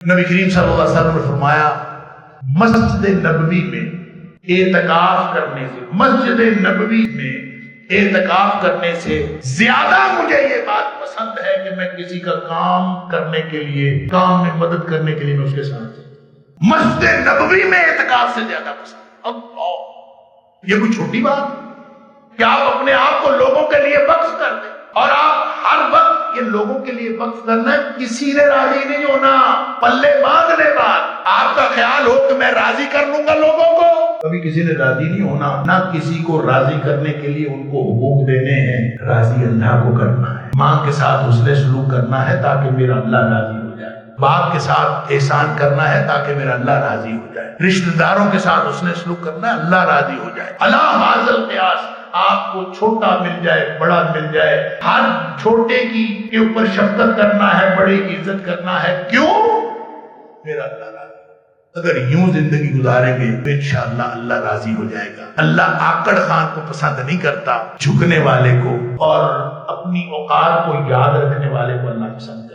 نبی کریم صلی اللہ علیہ وسلم نے فرمایا مسجد نبوی میں اعتکاف کرنے سے، مسجد نبوی میں اعتکاف کرنے سے زیادہ مجھے یہ بات پسند ہے کہ میں کسی کا کام کرنے کے لیے، کام میں مدد کرنے کے لیے میں اس کے ساتھ ہوں۔ مسجد نبوی میں اعتکاف سے زیادہ پسند۔ اللہ، یہ کوئی چھوٹی بات کہ آپ اپنے آپ کو لوگوں کے لیے وقف کر دیں، اور آپ ہر وقت یہ لوگوں کے لیے وقف کرنا ہے، کسی نے راضی نہیں ہونا، پلے باندھنے بعد آپ کا خیال ہو کہ میں راضی کر لوں گا لوگوں کو، کبھی کسی نے راضی نہیں ہونا۔ نہ کسی کو راضی کرنے کے لیے ان کو حقوق دینے ہیں، راضی اللہ کو کرنا ہے۔ ماں کے ساتھ حسن سلوک کرنا ہے تاکہ میرا اللہ راضی ہو جائے، باپ کے ساتھ احسان کرنا ہے تاکہ میرا اللہ راضی ہو جائے، رشتہ داروں کے ساتھ حسن سلوک کرنا ہے اللہ راضی ہو جائے۔ اللہ حاصل قیاس، آپ کو چھوٹا مل جائے بڑا مل جائے، ہر چھوٹے کی کے اوپر شفقت کرنا ہے، بڑے کی عزت کرنا ہے، کیوں؟ میرا اللہ راضی۔ اگر یوں زندگی گزاریں گے تو انشاءاللہ اللہ راضی ہو جائے گا۔ اللہ آکڑ خان کو پسند نہیں کرتا، جھکنے والے کو اور اپنی اوقات کو یاد رکھنے والے کو اللہ پسند کرتا ہے۔